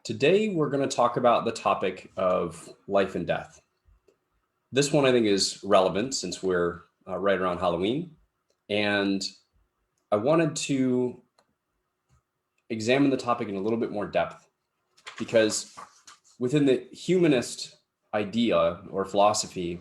Today, we're going to talk about the topic of life and death. This one I think is relevant since we're right around Halloween. And I wanted to examine the topic in a little bit more depth because within the humanist idea or philosophy,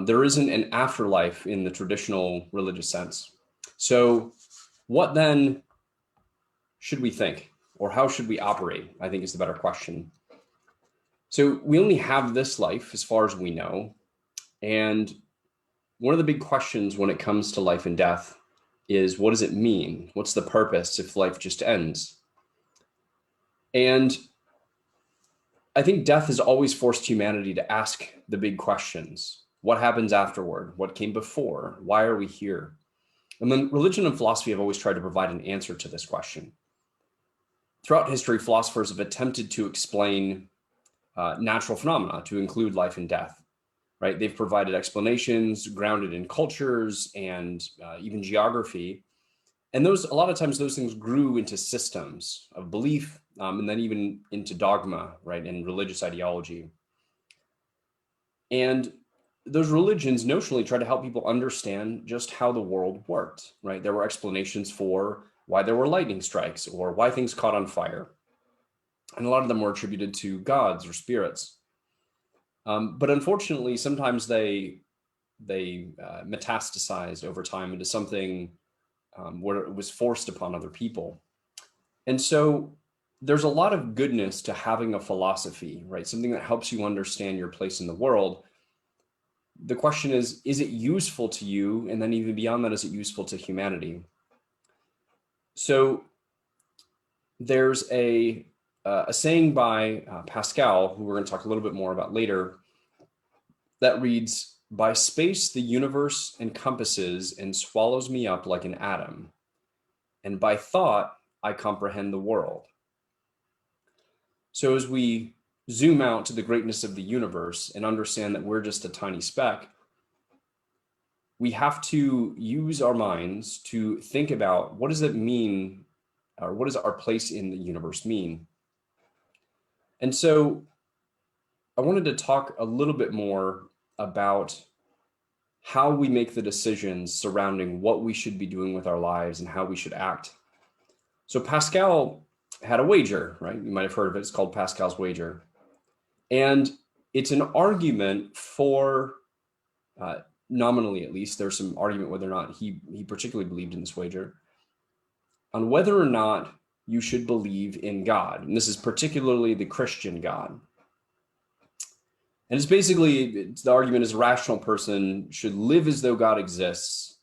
there isn't an afterlife in the traditional religious sense. So what then should we think, or how should we operate, I think is the better question. So we only have this life as far as we know. And one of the big questions when it comes to life and death is, what does it mean? What's the purpose if life just ends? And I think death has always forced humanity to ask the big questions. What happens afterward? What came before? Why are we here? And then religion and philosophy have always tried to provide an answer to this question. Throughout history, philosophers have attempted to explain natural phenomena to include life and death, right? They've provided explanations grounded in cultures and even geography. And a lot of times those things grew into systems of belief and then even into dogma, right? And religious ideology. And those religions notionally try to help people understand just how the world worked, right? There were explanations for why there were lightning strikes or why things caught on fire. And a lot of them were attributed to gods or spirits. But unfortunately, sometimes they metastasized over time into something where it was forced upon other people. And so there's a lot of goodness to having a philosophy, right? Something that helps you understand your place in the world. The question is it useful to you? And then even beyond that, is it useful to humanity? So there's a saying by Pascal, who we're going to talk a little bit more about later, that reads, "By space the universe encompasses and swallows me up like an atom, and by thought I comprehend the world." So as we zoom out to the greatness of the universe and understand that we're just a tiny speck, we have to use our minds to think about, what does it mean, or what does our place in the universe mean? And so I wanted to talk a little bit more about how we make the decisions surrounding what we should be doing with our lives and how we should act. So Pascal had a wager, right? You might have heard of it. It's called Pascal's wager. And it's an argument for, nominally at least, there's some argument whether or not he particularly believed in this wager, on whether or not you should believe in God. And this is particularly the Christian God. And the argument is a rational person should live as though God exists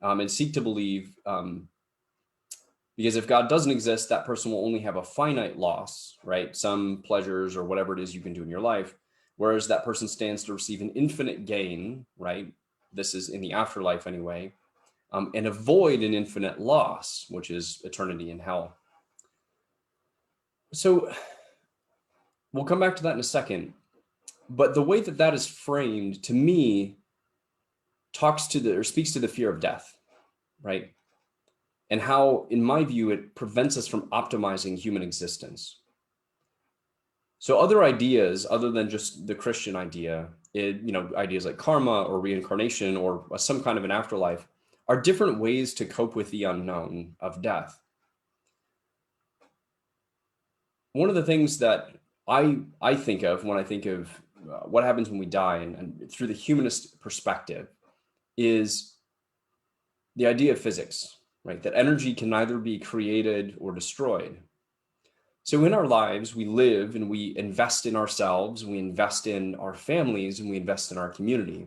and seek to believe, because if God doesn't exist, that person will only have a finite loss, right? Some pleasures or whatever it is you can do in your life, whereas that person stands to receive an infinite gain, right? This is in the afterlife anyway, and avoid an infinite loss, which is eternity in hell. So we'll come back to that in a second. But the way that that is framed, to me, speaks to the fear of death, right? And how, in my view, it prevents us from optimizing human existence. So other ideas, other than just the Christian idea, ideas like karma or reincarnation or some kind of an afterlife, are different ways to cope with the unknown of death. One of the things that I think of when I think of what happens when we die, and through the humanist perspective, is the idea of physics, right? That energy can neither be created or destroyed. So in our lives, we live and we invest in ourselves, we invest in our families, and we invest in our community.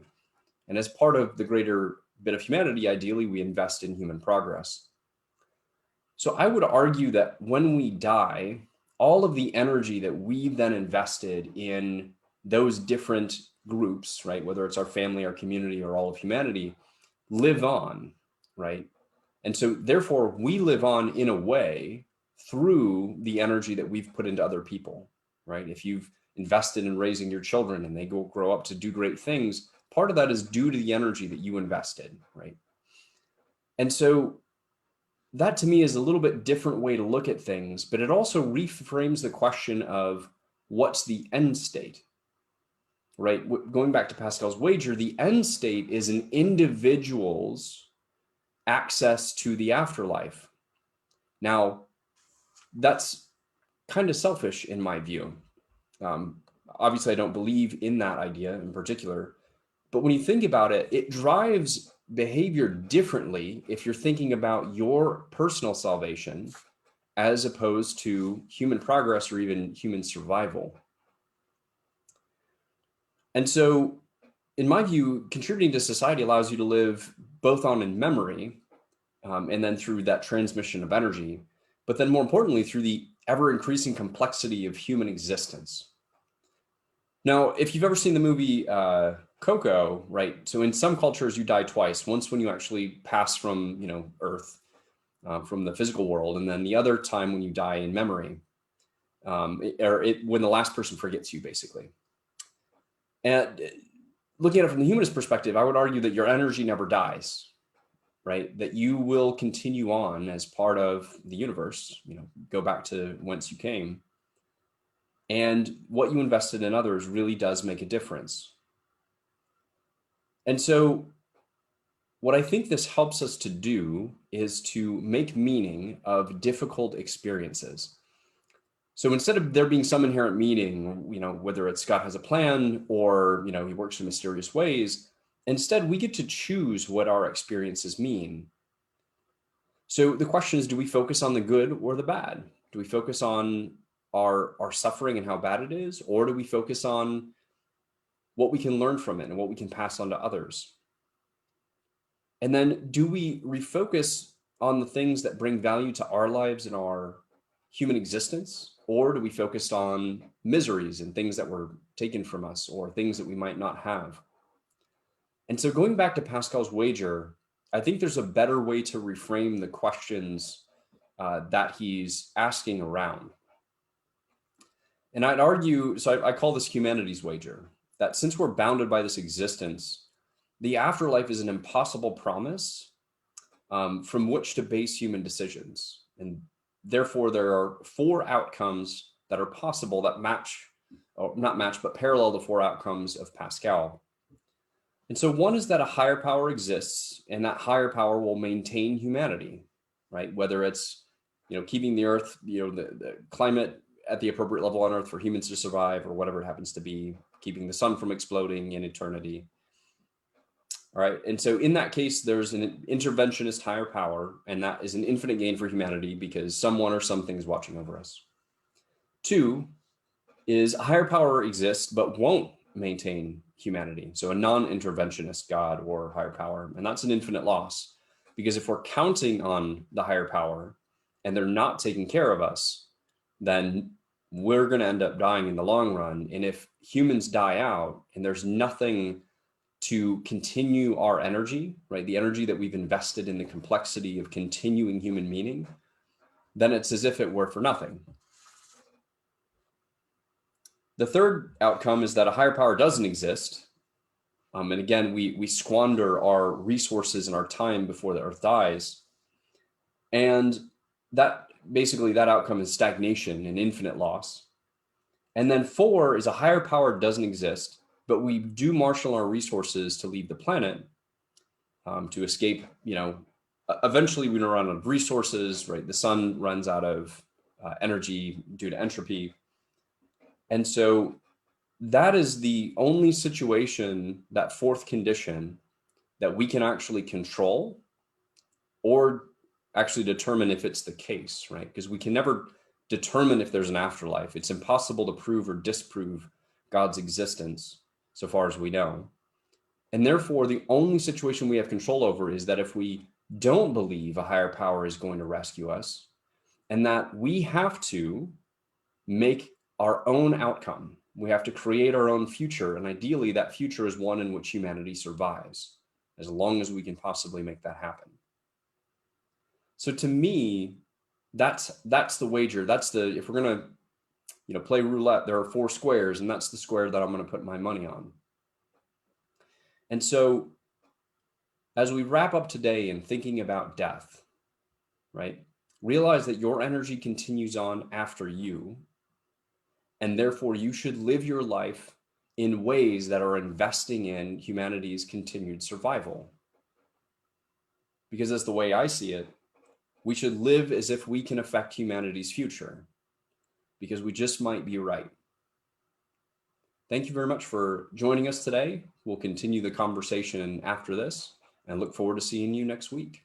And as part of the greater bit of humanity, ideally, we invest in human progress. So I would argue that when we die, all of the energy that we've then invested in those different groups, right, whether it's our family, our community, or all of humanity, live on, right? And so therefore we live on in a way through the energy that we've put into other people, right? If you've invested in raising your children and they grow up to do great things, part of that is due to the energy that you invested, right? And so that to me is a little bit different way to look at things, but it also reframes the question of what's the end state, right? Going back to Pascal's wager, the end state is an individual's access to the afterlife. Now, that's kind of selfish in my view. Obviously, I don't believe in that idea in particular, but when you think about it, it drives behavior differently if you're thinking about your personal salvation as opposed to human progress or even human survival. And so, in my view, contributing to society allows you to live both on in memory and then through that transmission of energy, but then more importantly, through the ever increasing complexity of human existence. Now, if you've ever seen the movie Coco, right? So in some cultures, you die twice. Once when you actually pass from, Earth, from the physical world, and then the other time when you die in memory, when the last person forgets you, basically. And looking at it from the humanist perspective, I would argue that your energy never dies, right? That you will continue on as part of the universe, go back to whence you came. And what you invested in others really does make a difference. And so what I think this helps us to do is to make meaning of difficult experiences. So instead of there being some inherent meaning, whether it's God has a plan or, he works in mysterious ways, instead we get to choose what our experiences mean. So the question is, do we focus on the good or the bad? Do we focus on our suffering and how bad it is? Or do we focus on what we can learn from it and what we can pass on to others? And then do we refocus on the things that bring value to our lives and our human existence? Or do we focus on miseries and things that were taken from us or things that we might not have? And so going back to Pascal's wager, I think there's a better way to reframe the questions that he's asking around. And I'd argue, so I call this humanity's wager, that since we're bounded by this existence, the afterlife is an impossible promise from which to base human decisions. And therefore, there are 4 outcomes that are possible that match, or not match, but parallel the 4 outcomes of Pascal. And so one is that a higher power exists, and that higher power will maintain humanity, right? Whether it's, keeping the earth, the climate at the appropriate level on earth for humans to survive, or whatever it happens to be, keeping the sun from exploding in eternity. All right. And so in that case, there's an interventionist higher power, and that is an infinite gain for humanity because someone or something is watching over us. 2 is a higher power exists, but won't maintain humanity. So a non-interventionist God or higher power, and that's an infinite loss, because if we're counting on the higher power and they're not taking care of us, then we're going to end up dying in the long run. And if humans die out and there's nothing to continue our energy, right, the energy that we've invested in the complexity of continuing human meaning, then it's as if it were for nothing. The third outcome is that a higher power doesn't exist. And again, we squander our resources and our time before the earth dies. And that outcome is stagnation and infinite loss. And then 4 is a higher power doesn't exist, but we do marshal our resources to leave the planet, to escape, eventually we run out of resources, right? The sun runs out of energy due to entropy. And so that is the only situation, that 4th condition, that we can actually control or actually determine if it's the case, right? Because we can never determine if there's an afterlife. It's impossible to prove or disprove God's existence so far as we know. And therefore, the only situation we have control over is that if we don't believe a higher power is going to rescue us, and that we have to make our own outcome. We have to create our own future. And ideally, that future is one in which humanity survives, as long as we can possibly make that happen. So to me, that's the wager. If we're going to, play roulette, there are 4 squares, and that's the square that I'm going to put my money on. And so as we wrap up today in thinking about death, right? Realize that your energy continues on after you, and therefore you should live your life in ways that are investing in humanity's continued survival. Because as the way I see it, we should live as if we can affect humanity's future, because we just might be right. Thank you very much for joining us today. We'll continue the conversation after this and look forward to seeing you next week.